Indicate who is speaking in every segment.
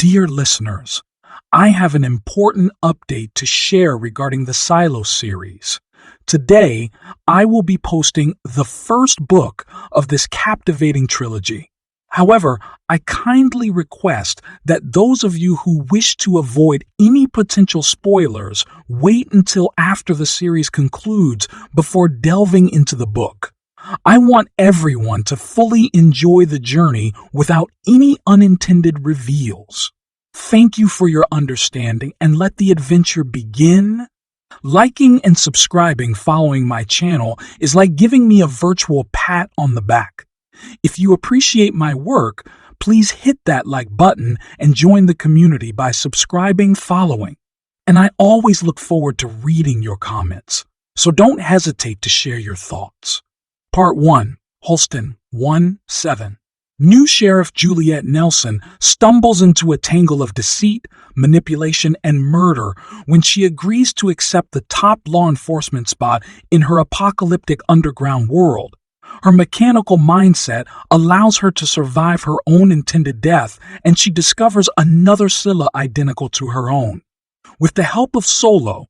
Speaker 1: Dear listeners, I have an important update to share regarding the Silo series. Today, I will be posting the first book of this captivating trilogy. However, I kindly request that those of you who wish to avoid any potential spoilers wait until after the series concludes before delving into the book. I want everyone to fully enjoy the journey without any unintended reveals. Thank you for your understanding, and let the adventure begin. Liking and subscribing following my channel is like giving me a virtual pat on the back. If you appreciate my work, please hit that like button and join the community by subscribing following. And I always look forward to reading your comments, so don't hesitate to share your thoughts. Part 1, Holston 1-7. New Sheriff Juliette Nelson stumbles into a tangle of deceit, manipulation, and murder when she agrees to accept the top law enforcement spot in her apocalyptic underground world. Her mechanical mindset allows her to survive her own intended death, and she discovers another Scylla identical to her own. With the help of Solo,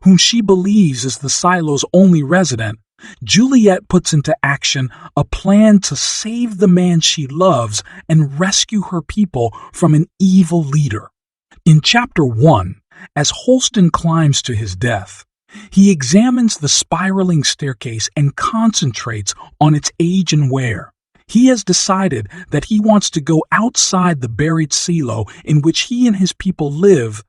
Speaker 1: whom she believes is the silo's only resident, Juliette puts into action a plan to save the man she loves and rescue her people from an evil leader. In Chapter 1, as Holston climbs to his death, he examines the spiraling staircase and concentrates on its age and wear. He has decided that he wants to go outside the buried silo in which he and his people live.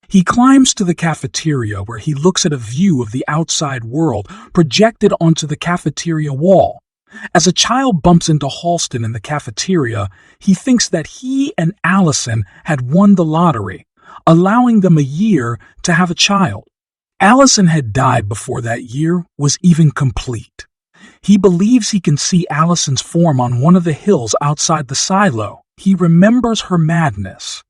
Speaker 1: He climbs to the cafeteria where he looks at a view of the outside world projected onto the cafeteria wall. As a child bumps into Holston in the cafeteria, he thinks that he and Allison had won the lottery, allowing them a year to have a child. Allison had died before that year was even complete. He believes he can see Allison's form on one of the hills outside the silo. He remembers her madness.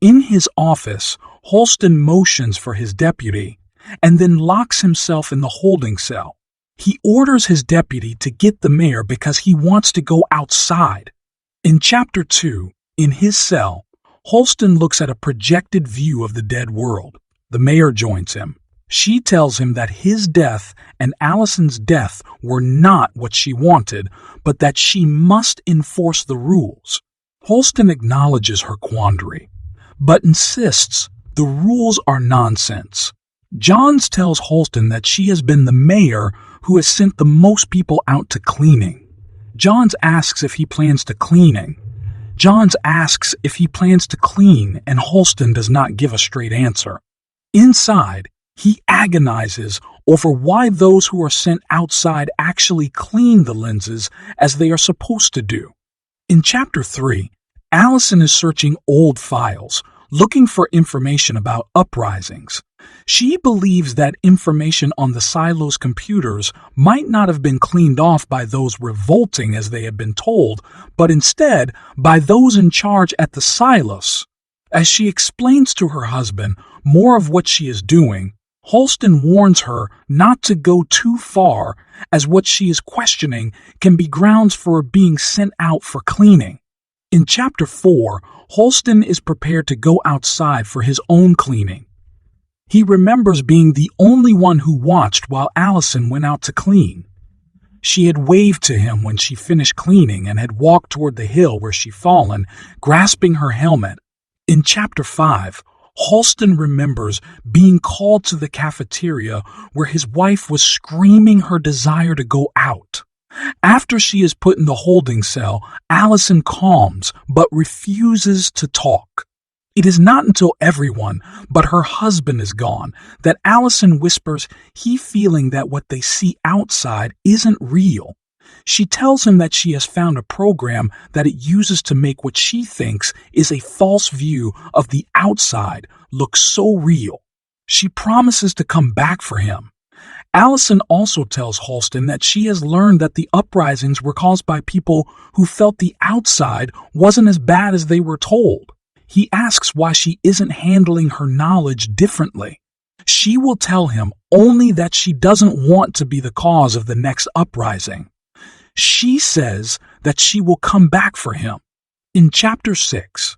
Speaker 1: In his office, Holston motions for his deputy and then locks himself in the holding cell. He orders his deputy to get the mayor because he wants to go outside. In Chapter 2, in his cell, Holston looks at a projected view of the dead world. The mayor joins him. She tells him that his death and Allison's death were not what she wanted, but that she must enforce the rules. Holston acknowledges her quandary, but insists the rules are nonsense. Johns tells Holston that she has been the mayor who has sent the most people out to cleaning. Johns asks if he plans to clean, and Holston does not give a straight answer. Inside, he agonizes over why those who are sent outside actually clean the lenses as they are supposed to do. In Chapter 3, Allison is searching old files, looking for information about uprisings. She believes that information on the silo's computers might not have been cleaned off by those revolting as they had been told, but instead by those in charge at the silos. As she explains to her husband more of what she is doing, Holston warns her not to go too far, as what she is questioning can be grounds for being sent out for cleaning. In Chapter 4, Holston is prepared to go outside for his own cleaning. He remembers being the only one who watched while Allison went out to clean. She had waved to him when she finished cleaning and had walked toward the hill where she'd fallen, grasping her helmet. In Chapter 5, Holston remembers being called to the cafeteria where his wife was screaming her desire to go out. After she is put in the holding cell, Allison calms but refuses to talk. It is not until everyone but her husband is gone that Allison whispers he feeling that what they see outside isn't real. She tells him that she has found a program that it uses to make what she thinks is a false view of the outside look so real. She promises to come back for him. Allison also tells Holston that she has learned that the uprisings were caused by people who felt the outside wasn't as bad as they were told. He asks why she isn't handling her knowledge differently. She will tell him only that she doesn't want to be the cause of the next uprising. She says that she will come back for him. In Chapter 6,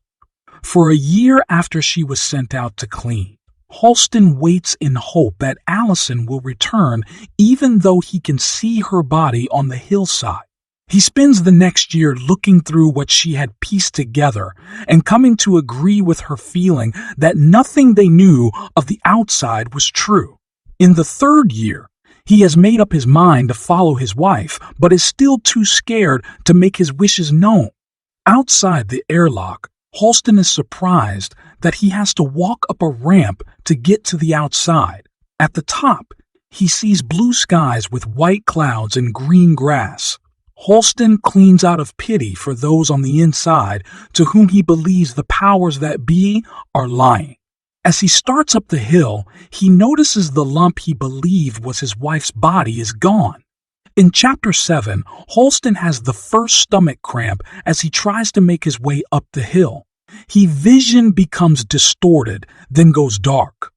Speaker 1: For a year after she was sent out to clean, Halston waits in hope that Allison will return even though he can see her body on the hillside. He spends the next year looking through what she had pieced together and coming to agree with her feeling that nothing they knew of the outside was true. In the third year, he has made up his mind to follow his wife, but is still too scared to make his wishes known. Outside the airlock, Halston is surprised that he has to walk up a ramp to get to the outside. At the top, he sees blue skies with white clouds and green grass. Halston cleans out of pity for those on the inside to whom he believes the powers that be are lying. As he starts up the hill, he notices the lump he believed was his wife's body is gone. In Chapter 7, Halston has the first stomach cramp as he tries to make his way up the hill. His vision becomes distorted, then goes dark.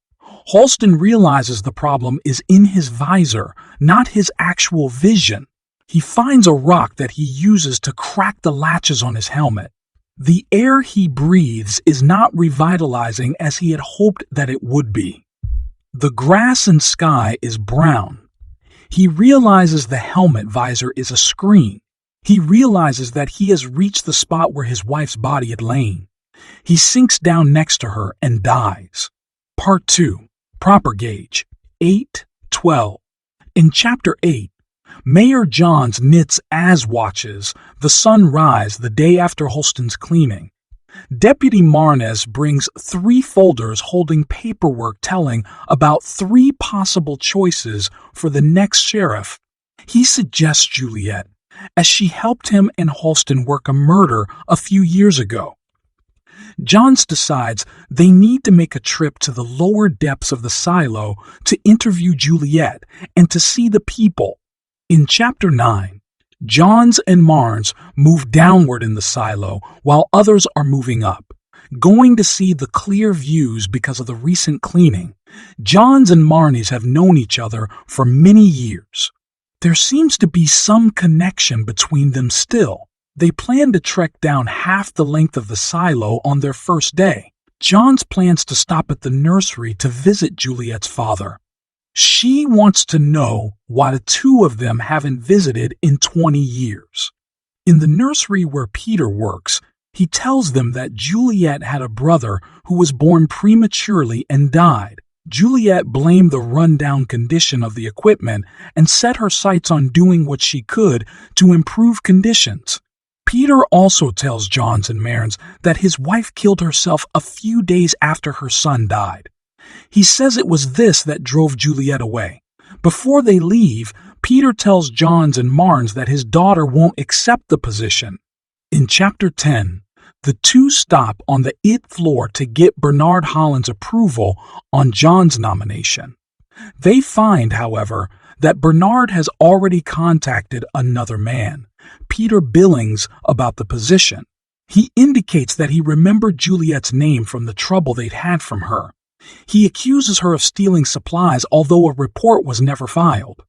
Speaker 1: Halston realizes the problem is in his visor, not his actual vision. He finds a rock that he uses to crack the latches on his helmet. The air he breathes is not revitalizing as he had hoped that it would be. The grass and sky is brown. He realizes the helmet visor is a screen. He realizes that he has reached the spot where his wife's body had lain. He sinks down next to her and dies. Part 2. Proper Gauge. 8:12. In Chapter 8, Mayor Johns knits as watches the sunrise the day after Halston's cleaning. Deputy Marnes brings 3 folders holding paperwork telling about 3 possible choices for the next sheriff. He suggests Juliette, as she helped him and Halston work a murder a few years ago. Johns decides they need to make a trip to the lower depths of the silo to interview Juliette and to see the people. In Chapter 9, Johns and Marnes move downward in the silo while others are moving up, going to see the clear views because of the recent cleaning. Johns and Marnes have known each other for many years. There seems to be some connection between them still. They plan to trek down half the length of the silo on their first day. Johns plans to stop at the nursery to visit Juliette's father. She wants to know why the 2 of them haven't visited in 20 years. In the nursery where Peter works, he tells them that Juliette had a brother who was born prematurely and died. Juliette blamed the rundown condition of the equipment and set her sights on doing what she could to improve conditions. Peter also tells Johns and Marnes that his wife killed herself a few days after her son died. He says it was this that drove Juliette away. Before they leave, Peter tells Johns and Marnes that his daughter won't accept the position. In Chapter 10, the 2 stop on the IT floor to get Bernard Holland's approval on John's nomination. They find, however, that Bernard has already contacted another man, Peter Billings, about the position. He indicates that he remembered Juliette's name from the trouble they'd had from her. He accuses her of stealing supplies, although a report was never filed.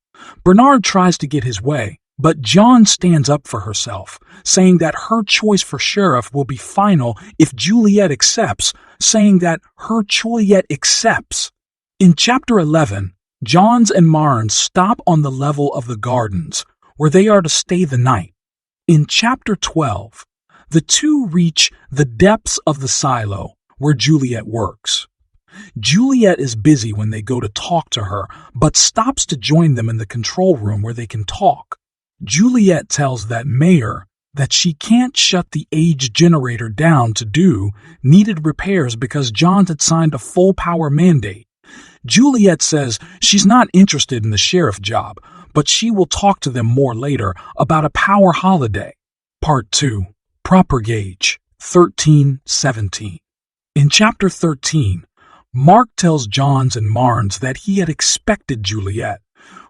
Speaker 1: Bernard tries to get his way, but John stands up for herself, saying that her choice for sheriff will be final if Juliette accepts, saying that her Juliette accepts. In Chapter 11, Johns and Marnes stop on the level of the gardens, where they are to stay the night. In Chapter 12, the 2 reach the depths of the silo where Juliette works. Juliette is busy when they go to talk to her, but stops to join them in the control room where they can talk. Juliette tells that mayor that she can't shut the age generator down to do needed repairs because Johns had signed a full power mandate. Juliette says she's not interested in the sheriff job, but she will talk to them more later about a power holiday. Part 2. Proper Gauge. 13:17. In Chapter 13, Mark tells Johns and Marnes that he had expected Juliette,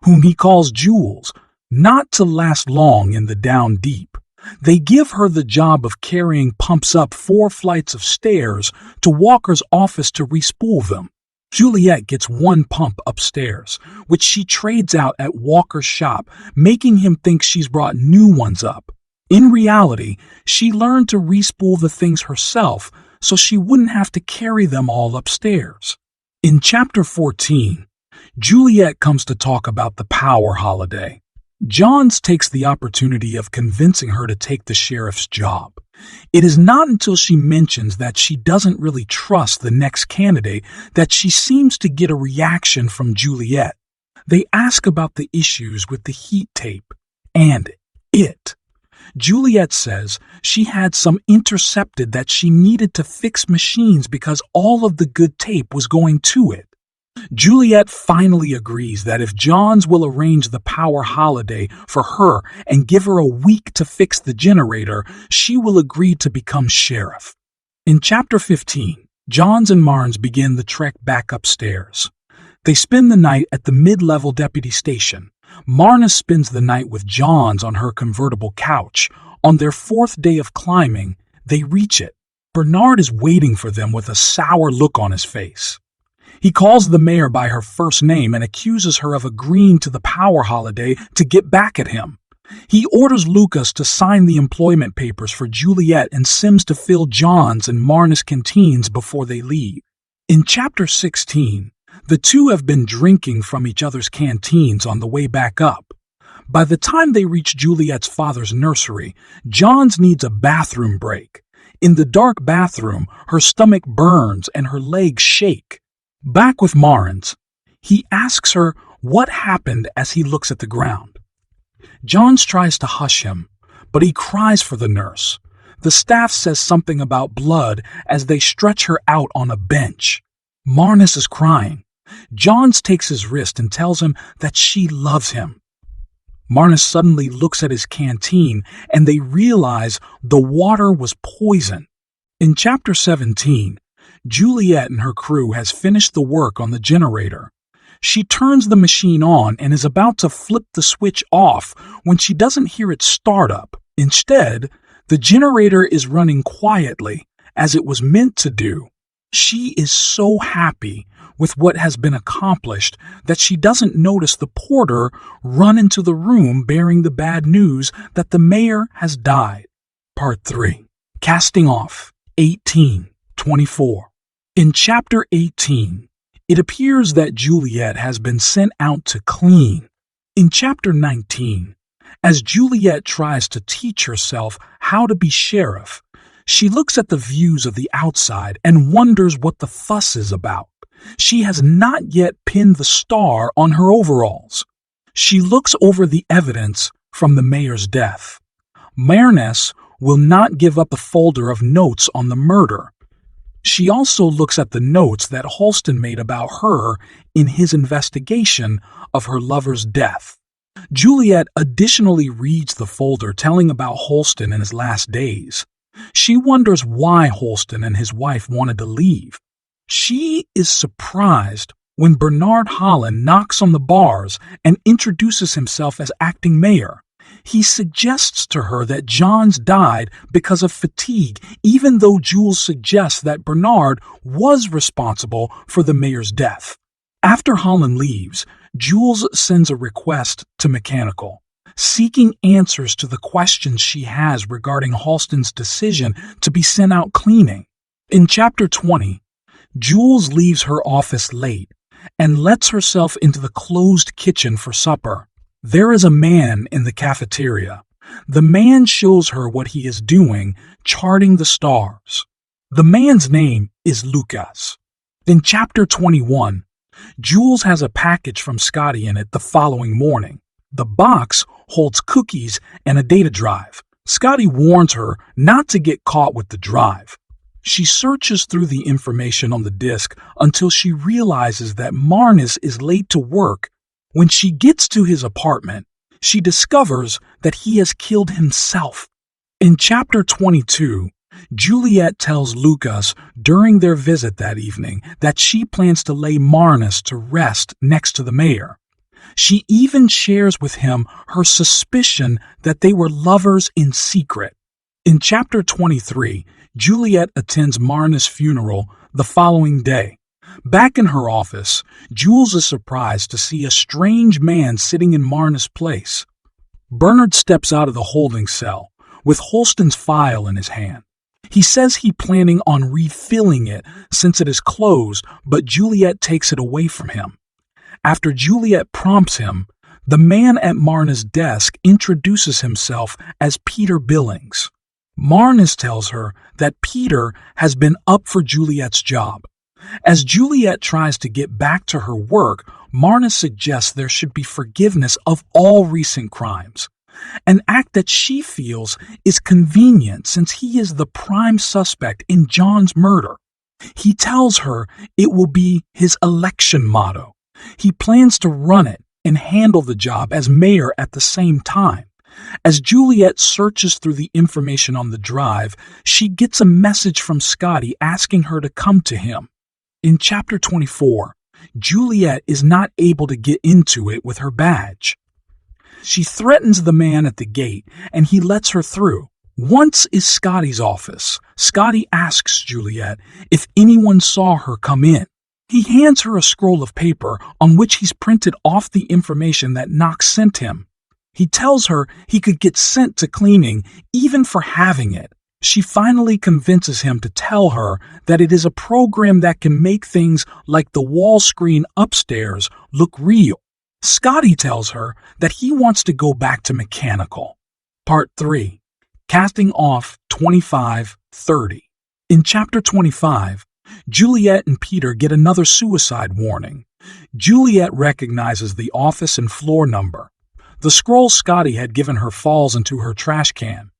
Speaker 1: whom he calls Jules, not to last long in the down deep. They give her the job of carrying pumps up 4 flights of stairs to Walker's office to respool them. Juliette gets 1 pump upstairs, which she trades out at Walker's shop, making him think she's brought new ones up. In reality, she learned to respool the things herself, so she wouldn't have to carry them all upstairs. In chapter 14, Juliette comes to talk about the power holiday. Johns takes the opportunity of convincing her to take the sheriff's job. It is not until she mentions that she doesn't really trust the next candidate that she seems to get a reaction from Juliette. They ask about the issues with the heat tape and it. Juliette says she had some intercepted that she needed to fix machines because all of the good tape was going to it. Juliette finally agrees that if Johns will arrange the power holiday for her and give her a week to fix the generator, she will agree to become sheriff. In chapter 15, Johns and Marnes begin the trek back upstairs. They spend the night at the mid-level deputy station. Marnes spends the night with Johns on her convertible couch. On their fourth day of climbing, they reach it. Bernard is waiting for them with a sour look on his face. He calls the mayor by her first name and accuses her of agreeing to the power holiday to get back at him. He orders Lucas to sign the employment papers for Juliette and Sims to fill Johns and Marnes' canteens before they leave. In chapter 16, the two have been drinking from each other's canteens on the way back up. By the time they reach Juliette's father's nursery, Johns needs a bathroom break. In the dark bathroom, her stomach burns and her legs shake. Back with Marnes, he asks her what happened as he looks at the ground. Johns tries to hush him, but he cries for the nurse. The staff says something about blood as they stretch her out on a bench. Marnes is crying. Johns takes his wrist and tells him that she loves him. Marnes suddenly looks at his canteen and they realize the water was poison. In chapter 17, Juliette and her crew has finished the work on the generator. She turns the machine on and is about to flip the switch off when she doesn't hear it start up. Instead, the generator is running quietly, as it was meant to do. She is so happy with what has been accomplished that she doesn't notice the porter run into the room bearing the bad news that the mayor has died. Part 3. Casting Off, 1824. In chapter 18, it appears that Juliette has been sent out to clean. In chapter 19, as Juliette tries to teach herself how to be sheriff, she looks at the views of the outside and wonders what the fuss is about. She has not yet pinned the star on her overalls. She looks over the evidence from the mayor's death. Marnes will not give up the folder of notes on the murder. She also looks at the notes that Holston made about her in his investigation of her lover's death. Juliette additionally reads the folder telling about Holston in his last days. She wonders why Holston and his wife wanted to leave. She is surprised when Bernard Holland knocks on the bars and introduces himself as acting mayor. He suggests to her that Johns died because of fatigue, even though Jules suggests that Bernard was responsible for the mayor's death. After Holland leaves, Jules sends a request to Mechanical, seeking answers to the questions she has regarding Halston's decision to be sent out cleaning. In chapter 20, Jules leaves her office late and lets herself into the closed kitchen for supper. There is a man in the cafeteria. The man shows her what he is doing, charting the stars. The man's name is Lucas. In chapter 21, Jules has a package from Scotty in it the following morning. The box holds cookies and a data drive. Scotty warns her not to get caught with the drive. She searches through the information on the disk until she realizes that Marnes is late to work. When she gets to his apartment, she discovers that he has killed himself. In chapter 22, Juliette tells Lucas during their visit that evening that she plans to lay Marnes to rest next to the mayor. She even shares with him her suspicion that they were lovers in secret. In chapter 23, Juliette attends Marnes' funeral the following day. Back in her office, Jules is surprised to see a strange man sitting in Marnes' place. Bernard steps out of the holding cell with Holston's file in his hand. He says he's planning on refilling it since it is closed, but Juliette takes it away from him. After Juliette prompts him, the man at Marna's desk introduces himself as Peter Billings. Marna tells her that Peter has been up for Juliette's job. As Juliette tries to get back to her work, Marna suggests there should be forgiveness of all recent crimes, an act that she feels is convenient since he is the prime suspect in John's murder. He tells her it will be his election motto. He plans to run it and handle the job as mayor at the same time. As Juliette searches through the information on the drive, she gets a message from Scotty asking her to come to him. In Chapter 24, Juliette is not able to get into it with her badge. She threatens the man at the gate, and he lets her through. Once is Scotty's office. Scotty asks Juliette if anyone saw her come in. He hands her a scroll of paper on which he's printed off the information that Knox sent him. He tells her he could get sent to cleaning even for having it. She finally convinces him to tell her that it is a program that can make things like the wall screen upstairs look real. Scotty tells her that he wants to go back to mechanical. Part 3. Casting off 25-30. In Chapter 25, Juliette and Peter get another suicide warning. Juliette recognizes the office and floor number. The scroll Scotty had given her falls into her trash can.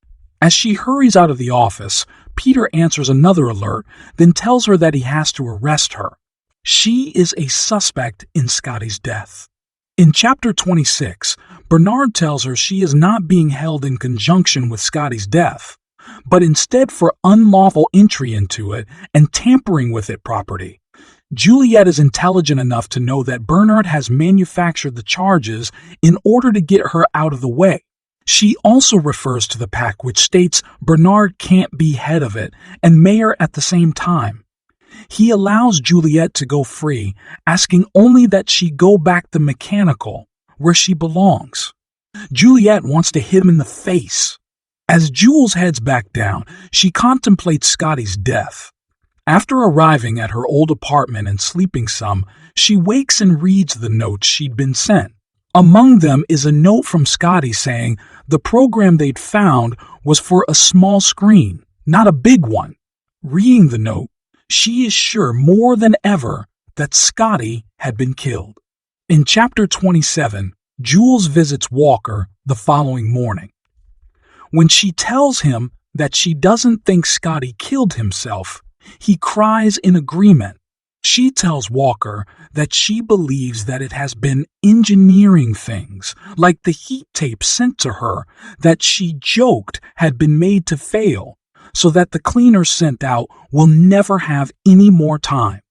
Speaker 1: As she hurries out of the office, Peter answers another alert, then tells her that he has to arrest her. She is a suspect in Scotty's death. In Chapter 26, Bernard tells her she is not being held in conjunction with Scotty's death, but instead for unlawful entry into it and tampering with it property. Juliette is intelligent enough to know that Bernard has manufactured the charges in order to get her out of the way. She also refers to the pact which states Bernard can't be head of it and mayor at the same time. He allows Juliette to go free, asking only that she go back to mechanical, where she belongs. Juliette wants to hit him in the face. As Jules heads back down, she contemplates Scotty's death. After arriving at her old apartment and sleeping some, she wakes and reads the notes she'd been sent. Among them is a note from Scotty saying the program they'd found was for a small screen, not a big one. Reading the note, she is sure more than ever that Scotty had been killed. In Chapter 27, Jules visits Walker the following morning. When she tells him that she doesn't think Scotty killed himself, he cries in agreement. She tells Walker that she believes that it has been engineering things, like the heat tape sent to her that she joked had been made to fail, so that the cleaners sent out will never have any more time.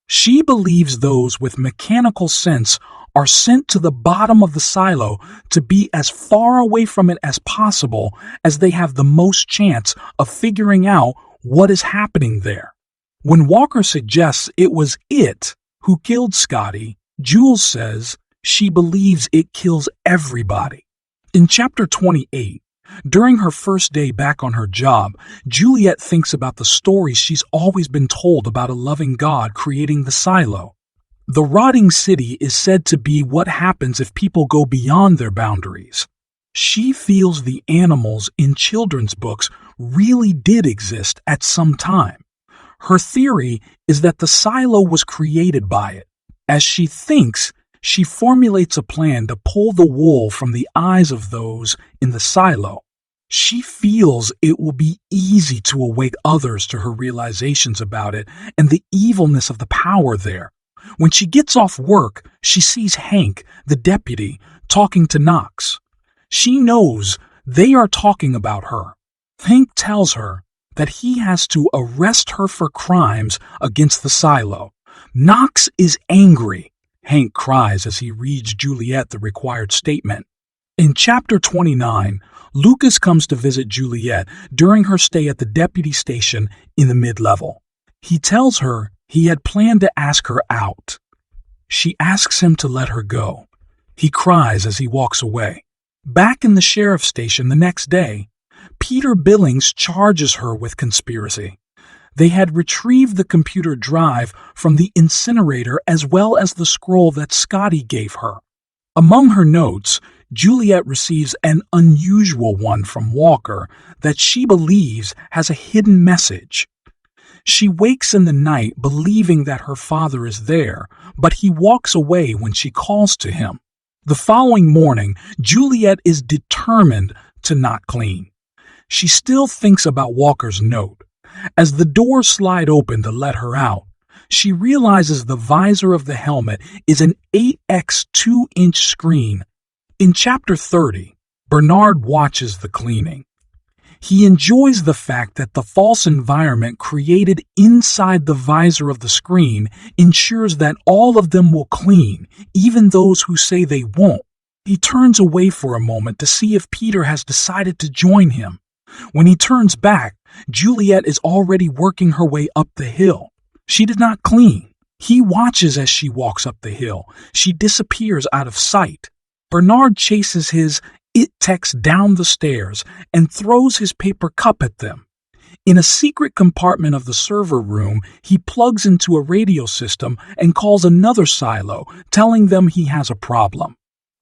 Speaker 1: She believes those with mechanical sense are sent to the bottom of the silo to be as far away from it as possible, as they have the most chance of figuring out what is happening there. When Walker suggests it was it who killed Scotty, Jules says she believes it kills everybody. In Chapter 28, during her first day back on her job, Juliette thinks about the stories she's always been told about a loving God creating the silo. The rotting city is said to be what happens if people go beyond their boundaries. She feels the animals in children's books really did exist at some time. Her theory is that the silo was created by it. As she thinks, she formulates a plan to pull the wool from the eyes of those in the silo. She feels it will be easy to awake others to her realizations about it and the evilness of the power there. When she gets off work, she sees Hank, the deputy, talking to Knox. She knows they are talking about her. Hank tells her that he has to arrest her for crimes against the silo. Knox is angry. Hank cries as he reads Juliette the required statement. In Chapter 29, Lucas comes to visit Juliette during her stay at the deputy station in the mid-level. He tells her he had planned to ask her out. She asks him to let her go. He cries as he walks away. Back in the sheriff's station the next day, Peter Billings charges her with conspiracy. They had retrieved the computer drive from the incinerator as well as the scroll that Scotty gave her. Among her notes, Juliette receives an unusual one from Walker that she believes has a hidden message. She wakes in the night believing that her father is there, but he walks away when she calls to him. The following morning, Juliette is determined to not clean. She still thinks about Walker's note. As the doors slide open to let her out, she realizes the visor of the helmet is an 8x 2-inch screen. In Chapter 30, Bernard watches the cleaning. He enjoys the fact that the false environment created inside the visor of the screen ensures that all of them will clean, even those who say they won't. He turns away for a moment to see if Peter has decided to join him. When he turns back, Juliette is already working her way up the hill. She did not clean. He watches as she walks up the hill. She disappears out of sight. Bernard chases his IT techs down the stairs and throws his paper cup at them. In a secret compartment of the server room, he plugs into a radio system and calls another silo, telling them he has a problem.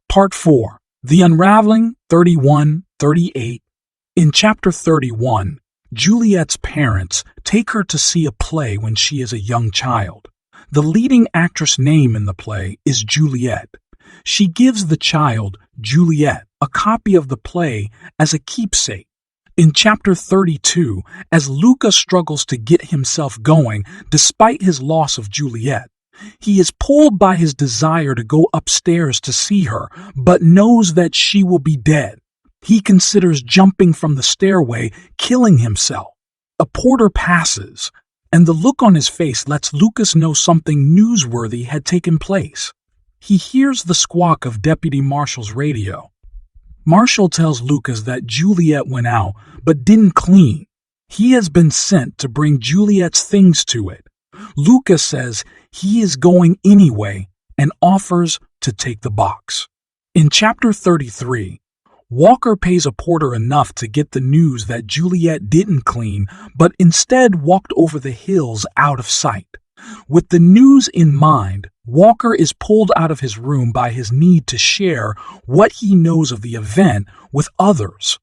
Speaker 1: Part 4. The Unraveling, 31-38. In Chapter 31, Juliette's parents take her to see a play when she is a young child. The leading actress' name in the play is Juliette. She gives the child, Juliette, a copy of the play as a keepsake. In Chapter 32, as Luca struggles to get himself going despite his loss of Juliette, he is pulled by his desire to go upstairs to see her, but knows that she will be dead. He considers jumping from the stairway, killing himself. A porter passes, and the look on his face lets Lucas know something newsworthy had taken place. He hears the squawk of Deputy Marshall's radio. Marshall tells Lucas that Juliette went out, but didn't clean. He has been sent to bring Juliette's things to it. Lucas says he is going anyway and offers to take the box. In Chapter 33, Walker pays a porter enough to get the news that Juliette didn't clean, but instead walked over the hills out of sight. With the news in mind, Walker is pulled out of his room by his need to share what he knows of the event with others.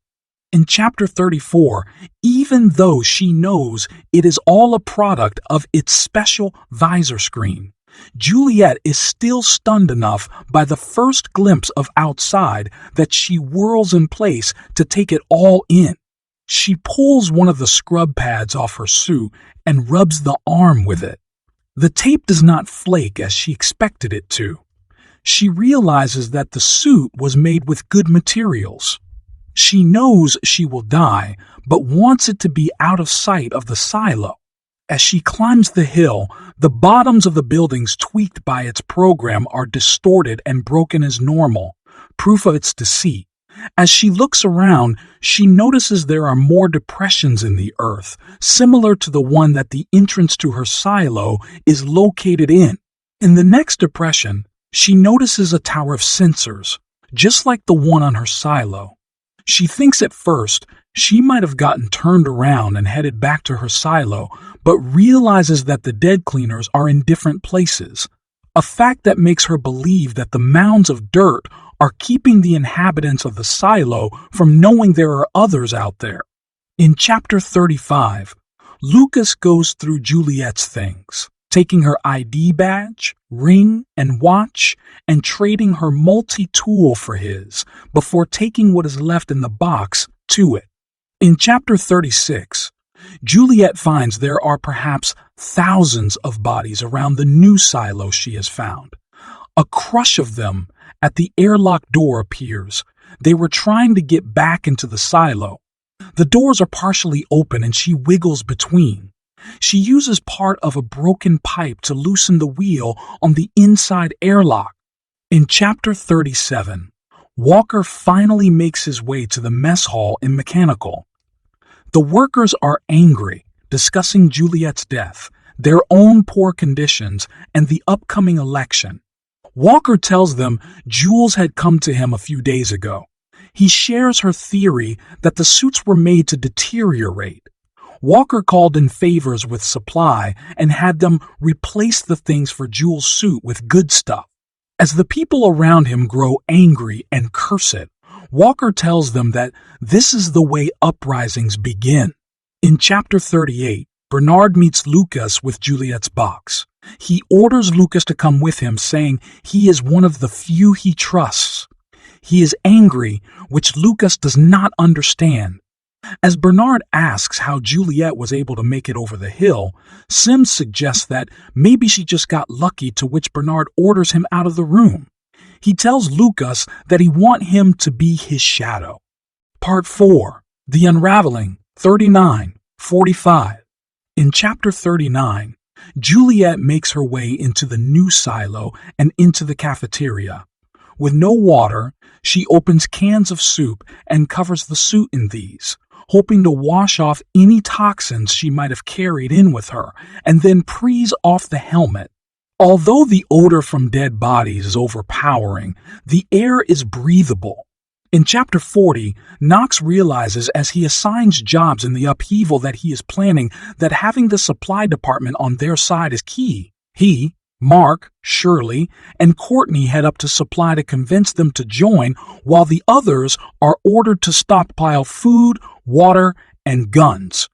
Speaker 1: In Chapter 34, even though she knows it is all a product of its special visor screen, Juliette is still stunned enough by the first glimpse of outside that she whirls in place to take it all in. She pulls one of the scrub pads off her suit and rubs the arm with it. The tape does not flake as she expected it to. She realizes that the suit was made with good materials. She knows she will die, but wants it to be out of sight of the silo. As she climbs the hill, the bottoms of the buildings tweaked by its program are distorted and broken as normal, proof of its deceit. As she looks around, she notices there are more depressions in the earth, similar to the one that the entrance to her silo is located in. In the next depression, she notices a tower of sensors, just like the one on her silo. She thinks at first she might have gotten turned around and headed back to her silo, but realizes that the dead cleaners are in different places, a fact that makes her believe that the mounds of dirt are keeping the inhabitants of the silo from knowing there are others out there. In Chapter 35, Lucas goes through Juliette's things, taking her ID badge, ring, and watch, and trading her multi-tool for his, before taking what is left in the box to it. In Chapter 36, Juliette finds there are perhaps thousands of bodies around the new silo she has found. A crush of them at the airlock door appears. They were trying to get back into the silo. The doors are partially open and she wiggles between. She uses part of a broken pipe to loosen the wheel on the inside airlock. In Chapter 37, Walker finally makes his way to the mess hall in mechanical. The workers are angry, discussing Juliette's death, their own poor conditions, and the upcoming election. Walker tells them Jules had come to him a few days ago. He shares her theory that the suits were made to deteriorate. Walker called in favors with supply and had them replace the things for Jules' suit with good stuff. As the people around him grow angry and curse it, Walker tells them that this is the way uprisings begin. In chapter 38, Bernard meets Lucas with Juliette's box. He orders Lucas to come with him, saying he is one of the few he trusts. He is angry, which Lucas does not understand. As Bernard asks how Juliette was able to make it over the hill, Sims suggests that maybe she just got lucky, to which Bernard orders him out of the room. He tells Lucas that he wants him to be his shadow. Part 4. The Unraveling, 39-45. In chapter 39, Juliette makes her way into the new silo and into the cafeteria. With no water, she opens cans of soup and covers the suit in these, hoping to wash off any toxins she might have carried in with her, and then prees off the helmet. Although the odor from dead bodies is overpowering, the air is breathable. In chapter 40, Knox realizes as he assigns jobs in the upheaval that he is planning that having the supply department on their side is key. He, Mark, Shirley, and Courtney head up to supply to convince them to join, while the others are ordered to stockpile food, water, and guns.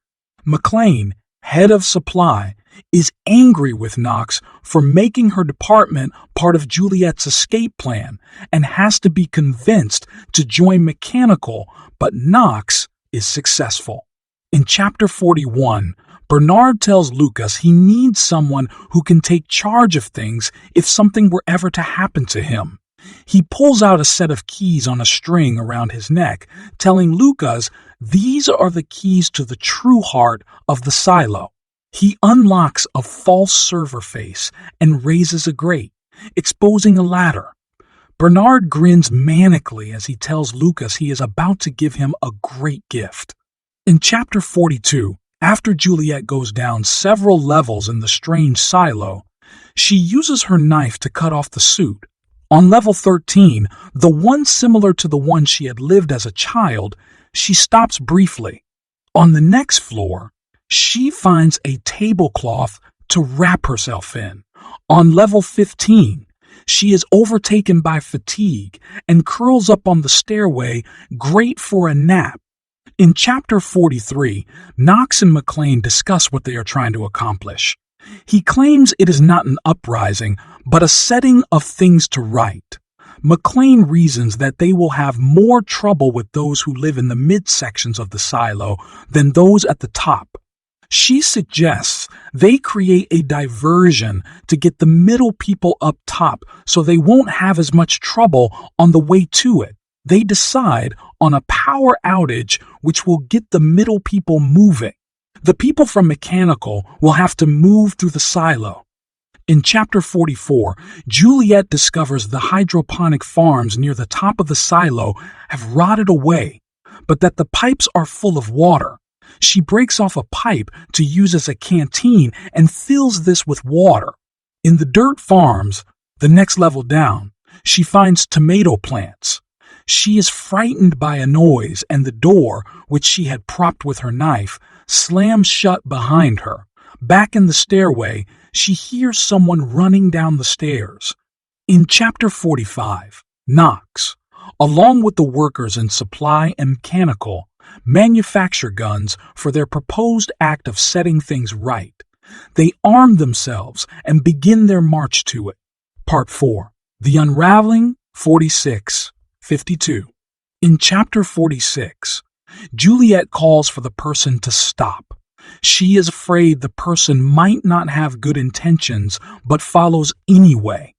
Speaker 1: McLean, head of supply, is angry with Knox for making her department part of Juliette's escape plan and has to be convinced to join Mechanical, but Knox is successful. In chapter 41, Bernard tells Lucas he needs someone who can take charge of things if something were ever to happen to him. He pulls out a set of keys on a string around his neck, telling Lucas these are the keys to the true heart of the silo. He unlocks a false server face and raises a grate, exposing a ladder. Bernard grins manically as he tells Lucas he is about to give him a great gift. In chapter 42, after Juliette goes down several levels in the strange silo, she uses her knife to cut off the suit. On level 13, the one similar to the one she had lived as a child, she stops briefly. On the next floor, she finds a tablecloth to wrap herself in. On level 15, she is overtaken by fatigue and curls up on the stairway, great for a nap. In chapter 43, Knox and McLean discuss what they are trying to accomplish. He claims it is not an uprising, but a setting of things to right. McLean reasons that they will have more trouble with those who live in the midsections of the silo than those at the top. She suggests they create a diversion to get the middle people up top so they won't have as much trouble on the way to it. They decide on a power outage which will get the middle people moving. The people from Mechanical will have to move through the silo. In chapter 44, Juliette discovers the hydroponic farms near the top of the silo have rotted away, but that the pipes are full of water. She breaks off a pipe to use as a canteen and fills this with water. In the dirt farms, the next level down, she finds tomato plants. She is frightened by a noise, and the door, which she had propped with her knife, slams shut behind her. Back in the stairway, she hears someone running down the stairs. In chapter 45, Knox, along with the workers in supply and mechanical, manufacture guns for their proposed act of setting things right. They arm themselves and begin their march to it. Part 4. The Unraveling, 46-52. In chapter 46, Juliette calls for the person to stop. She is afraid the person might not have good intentions, but follows anyway.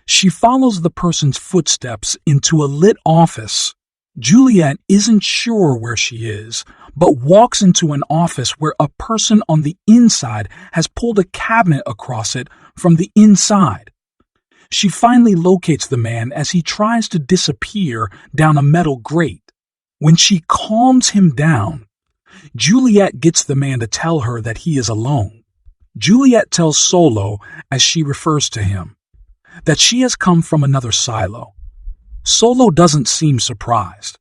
Speaker 1: She follows the person's footsteps into a lit office. Juliette isn't sure where she is, but walks into an office where a person on the inside has pulled a cabinet across it from the inside. She finally locates the man as he tries to disappear down a metal grate. When she calms him down, Juliette gets the man to tell her that he is alone. Juliette tells Solo, as she refers to him, that she has come from another silo. Solo doesn't seem surprised.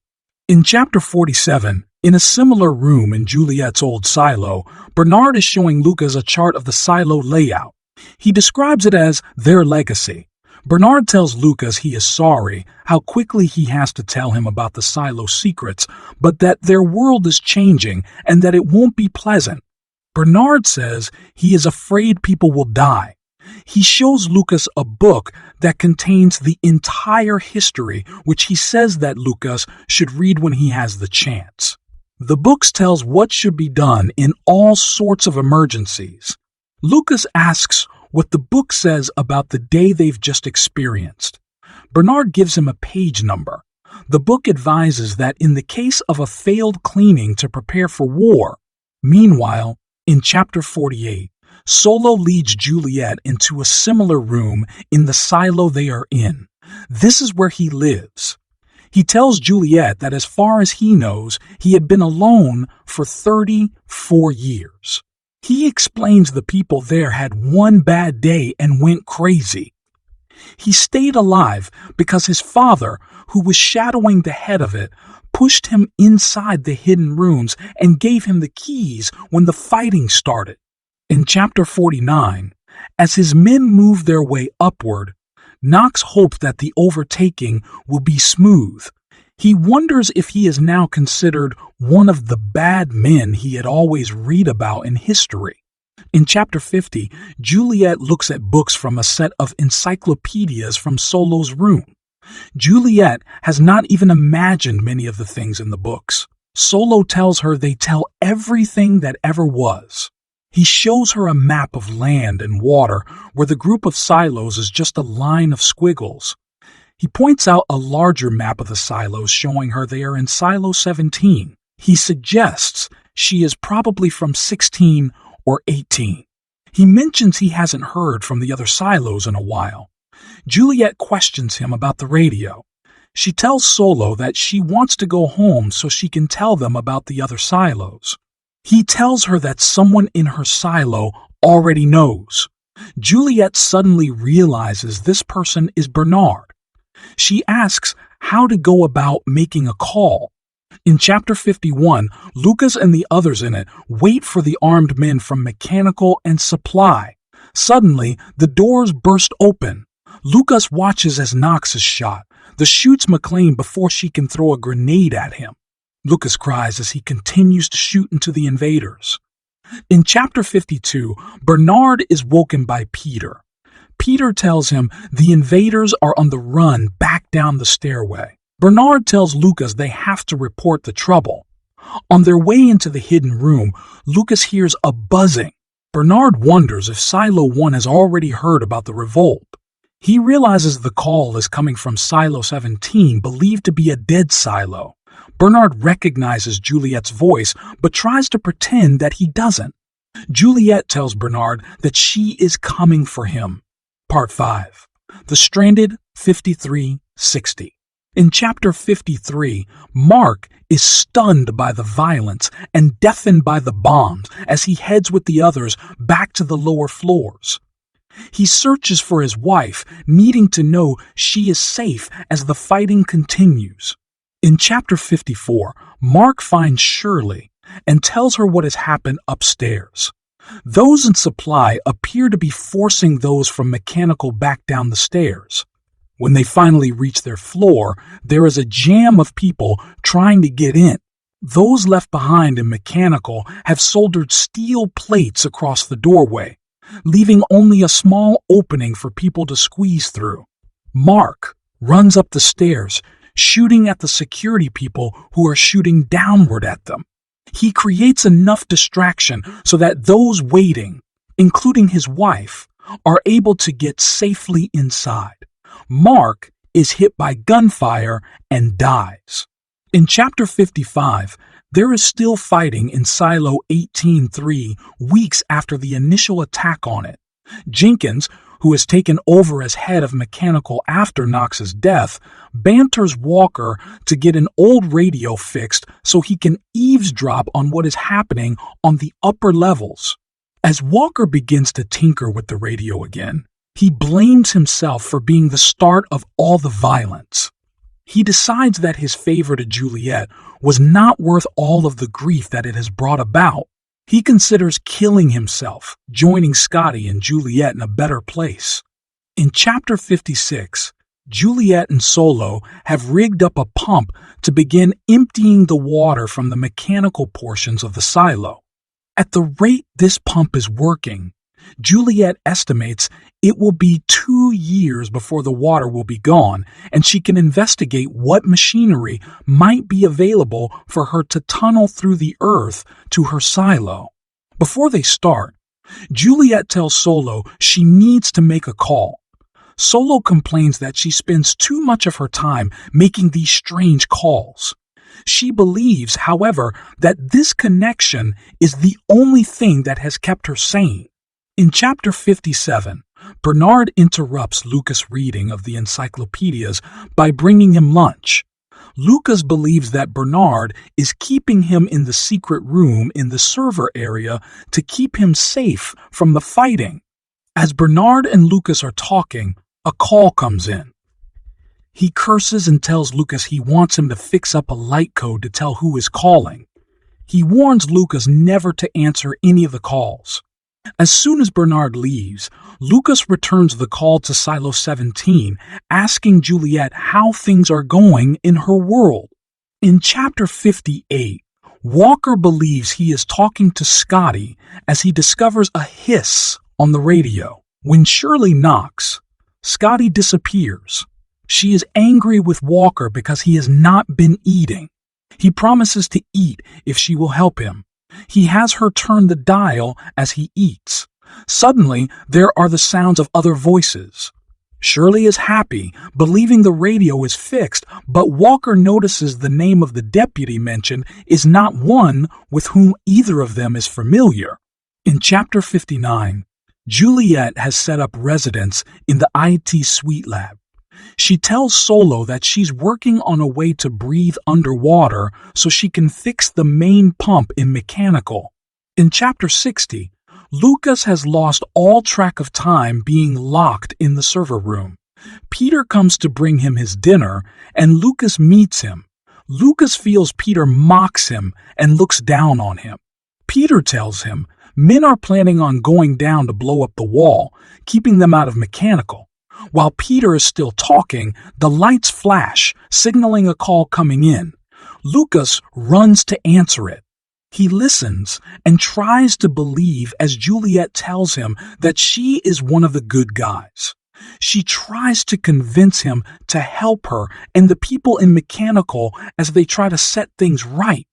Speaker 1: In chapter 47, in a similar room in Juliette's old silo, Bernard is showing Lucas a chart of the silo layout. He describes it as their legacy. Bernard tells Lucas he is sorry how quickly he has to tell him about the silo secrets, but that their world is changing and that it won't be pleasant. Bernard says he is afraid people will die. He shows Lucas a book that contains the entire history, which he says that Lucas should read when he has the chance. The book tells what should be done in all sorts of emergencies. Lucas asks what the book says about the day they've just experienced. Bernard gives him a page number. The book advises that in the case of a failed cleaning to prepare for war. Meanwhile, in chapter 48, Solo leads Juliette into a similar room in the silo they are in. This is where he lives. He tells Juliette that as far as he knows, he had been alone for 34 years. He explains the people there had one bad day and went crazy. He stayed alive because his father, who was shadowing the head of it, pushed him inside the hidden rooms and gave him the keys when the fighting started. In chapter 49, as his men move their way upward, Knox hopes that the overtaking will be smooth. He wonders if he is now considered one of the bad men he had always read about in history. In chapter 50, Juliette looks at books from a set of encyclopedias from Solo's room. Juliette has not even imagined many of the things in the books. Solo tells her they tell everything that ever was. He shows her a map of land and water where the group of silos is just a line of squiggles. He points out a larger map of the silos showing her they are in Silo 17. He suggests she is probably from 16 or 18. He mentions he hasn't heard from the other silos in a while. Juliette questions him about the radio. She tells Solo that she wants to go home so she can tell them about the other silos. He tells her that someone in her silo already knows. Juliette suddenly realizes this person is Bernard. She asks how to go about making a call. In chapter 51, Lucas and the others in it wait for the armed men from mechanical and supply. Suddenly, the doors burst open. Lucas watches as Knox is shot. The shoots acclaimed before she can throw a grenade at him. Lucas cries as he continues to shoot into the invaders. In chapter 52, Bernard is woken by Peter. Peter tells him the invaders are on the run back down the stairway. Bernard tells Lucas they have to report the trouble. On their way into the hidden room, Lucas hears a buzzing. Bernard wonders if Silo 1 has already heard about the revolt. He realizes the call is coming from Silo 17, believed to be a dead silo. Bernard recognizes Juliette's voice, but tries to pretend that he doesn't. Juliette tells Bernard that she is coming for him. Part 5. The Stranded 5360. In chapter 53, Mark is stunned by the violence and deafened by the bombs as he heads with the others back to the lower floors. He searches for his wife, needing to know she is safe as the fighting continues. In chapter 54, Mark finds Shirley and tells her what has happened upstairs. Those in supply appear to be forcing those from mechanical back down the stairs. When they finally reach their floor, there is a jam of people trying to get in. Those left behind in mechanical have soldered steel plates across the doorway, leaving only a small opening for people to squeeze through. Mark runs up the stairs, shooting at the security people who are shooting downward at them. He creates enough distraction so that those waiting, including his wife, are able to get safely inside. Mark is hit by gunfire and dies. In chapter 55, there is still fighting in Silo 18-3 weeks after the initial attack on it. Jenkins, who has taken over as head of mechanical after Knox's death, banters Walker to get an old radio fixed so he can eavesdrop on what is happening on the upper levels. As Walker begins to tinker with the radio again, he blames himself for being the start of all the violence. He decides that his favor to Juliette was not worth all of the grief that it has brought about. He considers killing himself, joining Scotty and Juliette in a better place. In chapter 56, Juliette and Solo have rigged up a pump to begin emptying the water from the mechanical portions of the silo. At the rate this pump is working, Juliette estimates it will be 2 years before the water will be gone, and she can investigate what machinery might be available for her to tunnel through the earth to her silo. Before they start, Juliette tells Solo she needs to make a call. Solo complains that she spends too much of her time making these strange calls. She believes, however, that this connection is the only thing that has kept her sane. In chapter 57, Bernard interrupts Lucas' reading of the encyclopedias by bringing him lunch. Lucas believes that Bernard is keeping him in the secret room in the server area to keep him safe from the fighting. As Bernard and Lucas are talking, a call comes in. He curses and tells Lucas he wants him to fix up a light code to tell who is calling. He warns Lucas never to answer any of the calls. As soon as Bernard leaves, Lucas returns the call to Silo 17, asking Juliette how things are going in her world. In chapter 58, Walker believes he is talking to Scotty as he discovers a hiss on the radio. When Shirley knocks, Scotty disappears. She is angry with Walker because he has not been eating. He promises to eat if she will help him. He has her turn the dial as he eats. Suddenly, there are the sounds of other voices. Shirley is happy, believing the radio is fixed, but Walker notices the name of the deputy mentioned is not one with whom either of them is familiar. In chapter 59, Juliette has set up residence in the IT suite lab. She tells Solo that she's working on a way to breathe underwater so she can fix the main pump in mechanical. In chapter 60, Lucas has lost all track of time being locked in the server room. Peter comes to bring him his dinner, and Lucas meets him. Lucas feels Peter mocks him and looks down on him. Peter tells him men are planning on going down to blow up the wall, keeping them out of mechanical. While Peter is still talking, the lights flash, signaling a call coming in. Lucas runs to answer it. He listens and tries to believe as Juliette tells him that she is one of the good guys. She tries to convince him to help her and the people in mechanical as they try to set things right.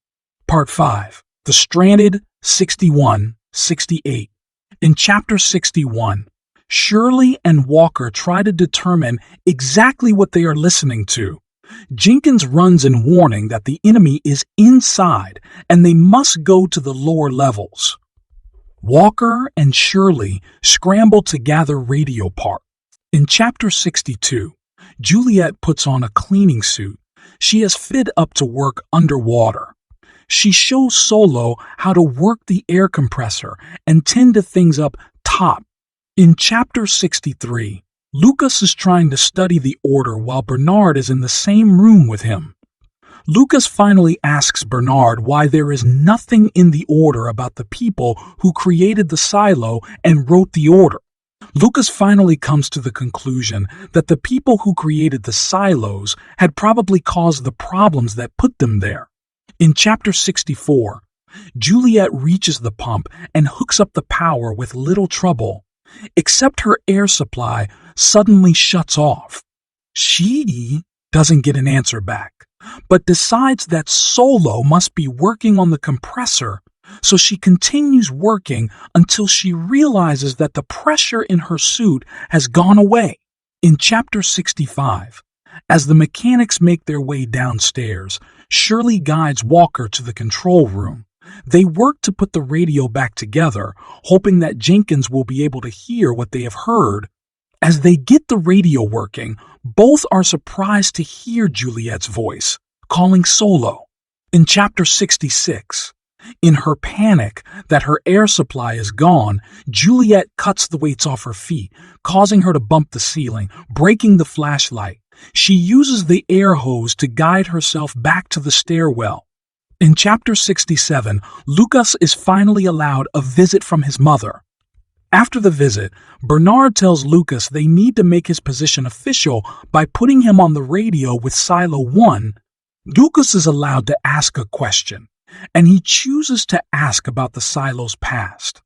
Speaker 1: Part 5. The Stranded 61-68. In chapter 61, Shirley and Walker try to determine exactly what they are listening to. Jenkins runs in warning that the enemy is inside and they must go to the lower levels. Walker and Shirley scramble to gather radio parts. In chapter 62, Juliette puts on a cleaning suit. She is fit up to work underwater. She shows Solo how to work the air compressor and tend to things up top. In chapter 63, Lucas is trying to study the order while Bernard is in the same room with him. Lucas finally asks Bernard why there is nothing in the order about the people who created the silo and wrote the order. Lucas finally comes to the conclusion that the people who created the silos had probably caused the problems that put them there. In chapter 64, Juliette reaches the pump and hooks up the power with little trouble, except her air supply suddenly shuts off. She doesn't get an answer back, but decides that Solo must be working on the compressor, so she continues working until she realizes that the pressure in her suit has gone away. In chapter 65, as the mechanics make their way downstairs, Shirley guides Walker to the control room. They work to put the radio back together, hoping that Jenkins will be able to hear what they have heard. As they get the radio working, both are surprised to hear Juliette's voice, calling Solo. In chapter 66, in her panic that her air supply is gone, Juliette cuts the weights off her feet, causing her to bump the ceiling, breaking the flashlight. She uses the air hose to guide herself back to the stairwell. In chapter 67, Lucas is finally allowed a visit from his mother. After the visit, Bernard tells Lucas they need to make his position official by putting him on the radio with Silo 1. Lucas is allowed to ask a question, and he chooses to ask about the silo's past.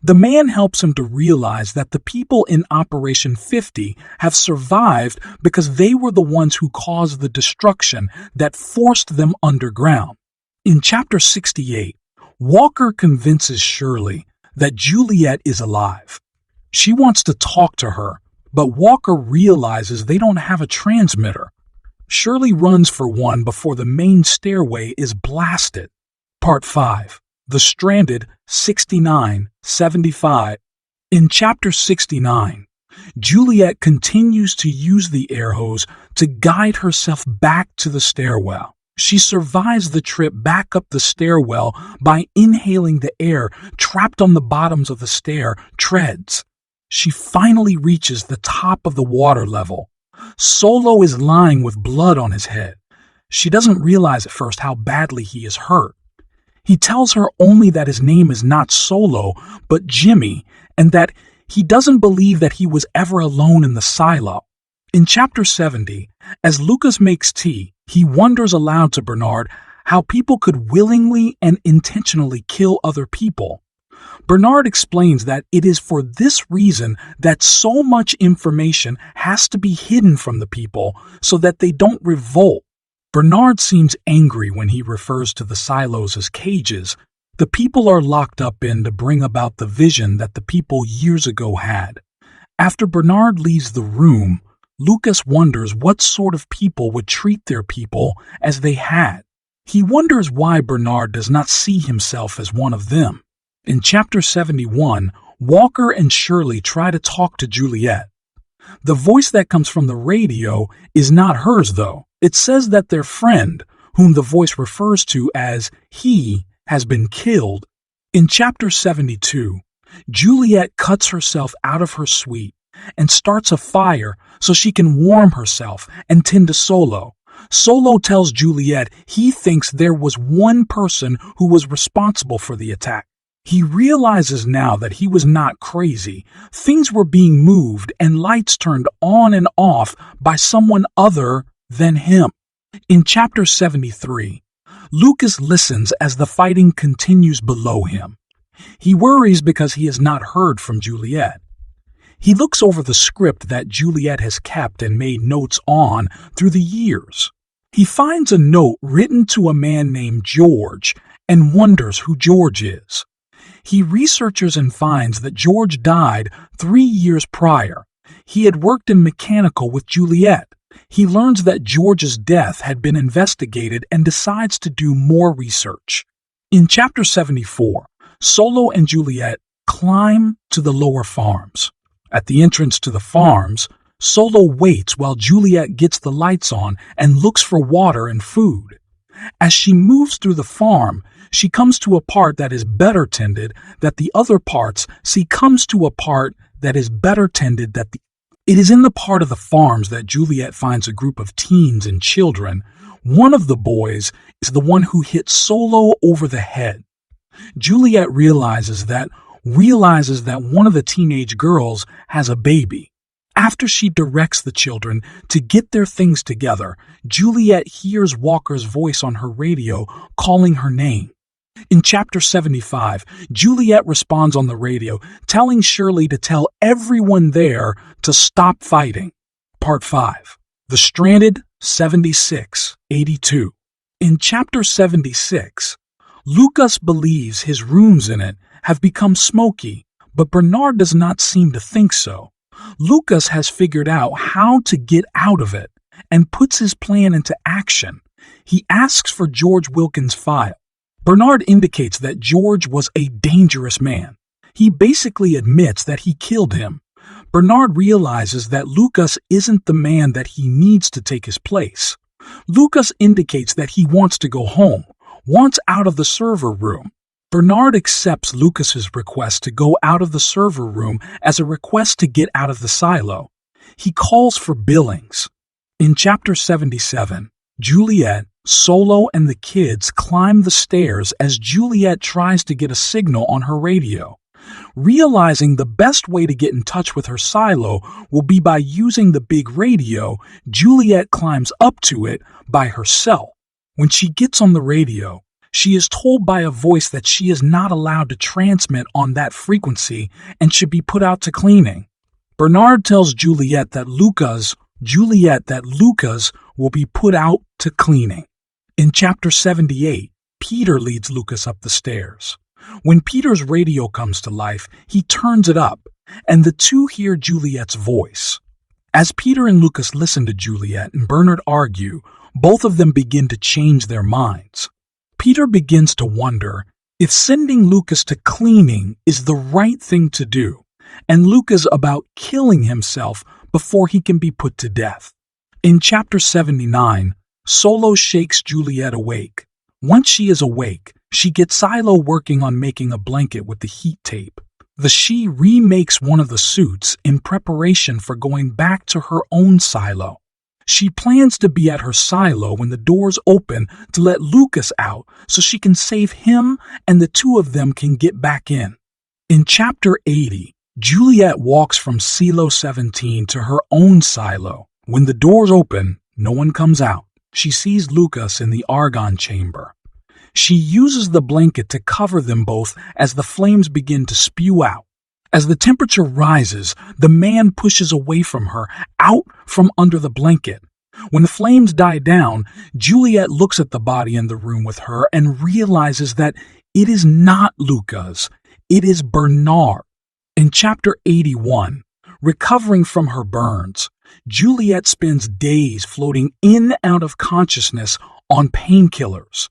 Speaker 1: The man helps him to realize that the people in Operation 50 have survived because they were the ones who caused the destruction that forced them underground. In chapter 68, Walker convinces Shirley that Juliette is alive. She wants to talk to her, but Walker realizes they don't have a transmitter. Shirley runs for one before the main stairway is blasted. Part 5. The Stranded 69-75. In chapter 69, Juliette continues to use the air hose to guide herself back to the stairwell. She survives the trip back up the stairwell by inhaling the air trapped on the bottoms of the stair treads. She finally reaches the top of the water level. Solo is lying with blood on his head. She doesn't realize at first how badly he is hurt. He tells her only that his name is not Solo, but Jimmy, and that he doesn't believe that he was ever alone in the silo. In chapter 70, as Lucas makes tea, he wonders aloud to Bernard how people could willingly and intentionally kill other people. Bernard explains that it is for this reason that so much information has to be hidden from the people so that they don't revolt. Bernard seems angry when he refers to the silos as cages the people are locked up in to bring about the vision that the people years ago had. After Bernard leaves the room, Lucas wonders what sort of people would treat their people as they had. He wonders why Bernard does not see himself as one of them. In chapter 71, Walker and Shirley try to talk to Juliette. The voice that comes from the radio is not hers, though. It says that their friend, whom the voice refers to as he, has been killed. In chapter 72, Juliette cuts herself out of her suite and starts a fire so she can warm herself and tend to Solo. Solo tells Juliette he thinks there was one person who was responsible for the attack. He realizes now that he was not crazy. Things were being moved and lights turned on and off by someone other than him. In chapter 73, Lucas listens as the fighting continues below him. He worries because he has not heard from Juliette. He looks over the script that Juliette has kept and made notes on through the years. He finds a note written to a man named George and wonders who George is. He researches and finds that George died 3 years prior. He had worked in mechanical with Juliette. He learns that George's death had been investigated and decides to do more research. In chapter 74, Solo and Juliette climb to the lower farms. At the entrance to the farms, Solo waits while Juliette gets the lights on and looks for water and food. As she moves through the farm, she comes to a part that is better tended that the other parts comes to a part that is better tended that the It is in the part of the farms that Juliette finds a group of teens and children. One of the boys is the one who hit Solo over the head. Juliette realizes that one of the teenage girls has a baby. After she directs the children to get their things together, Juliette hears Walker's voice on her radio calling her name. In chapter 75, Juliette responds on the radio, telling Shirley to tell everyone there to stop fighting. Part 5. The Stranded 76-82. In chapter 76, Lucas believes his rooms in it have become smoky, but Bernard does not seem to think so. Lucas has figured out how to get out of it and puts his plan into action. He asks for George Wilkins' file. Bernard indicates that George was a dangerous man. He basically admits that he killed him. Bernard realizes that Lucas isn't the man that he needs to take his place. Lucas indicates that he wants to go home, wants out of the server room. Bernard accepts Lucas's request to go out of the server room as a request to get out of the silo. He calls for Billings. In Chapter 77, Juliette, Solo, and the kids climb the stairs as Juliette tries to get a signal on her radio. Realizing the best way to get in touch with her silo will be by using the big radio, Juliette climbs up to it by herself. When she gets on the radio, she is told by a voice that she is not allowed to transmit on that frequency and should be put out to cleaning. Bernard tells Juliette that Lucas will be put out to cleaning. In Chapter 78, Peter leads Lucas up the stairs. When Peter's radio comes to life, he turns it up, and the two hear Juliette's voice. As Peter and Lucas listen to Juliette and Bernard argue, both of them begin to change their minds. Peter begins to wonder if sending Lucas to cleaning is the right thing to do, and Lucas about killing himself before he can be put to death. In Chapter 79, Solo shakes Juliette awake. Once she is awake, she gets Silo working on making a blanket with the heat tape. She remakes one of the suits in preparation for going back to her own silo. She plans to be at her silo when the doors open to let Lucas out so she can save him and the two of them can get back in. In Chapter 80, Juliette walks from Silo 17 to her own silo. When the doors open, no one comes out. She sees Lucas in the argon chamber. She uses the blanket to cover them both as the flames begin to spew out. As the temperature rises, the man pushes away from her, out from under the blanket. When the flames die down, Juliette looks at the body in the room with her and realizes that it is not Lucas, it is Bernard. In Chapter 81, recovering from her burns, Juliette spends days floating in and out of consciousness on painkillers.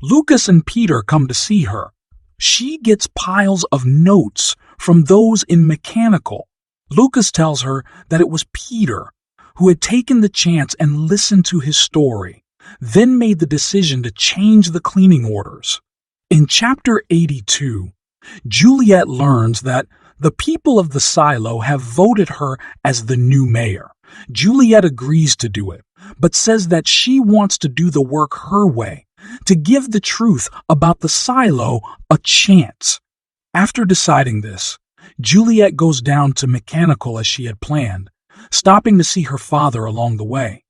Speaker 1: Lucas and Peter come to see her. She gets piles of notes from those in mechanical. Lucas tells her that it was Peter who had taken the chance and listened to his story, then made the decision to change the cleaning orders. In Chapter 82, Juliette learns that the people of the silo have voted her as the new mayor. Juliette agrees to do it, but says that she wants to do the work her way, to give the truth about the silo a chance. After deciding this, Juliette goes down to mechanical as she had planned, stopping to see her father along the way.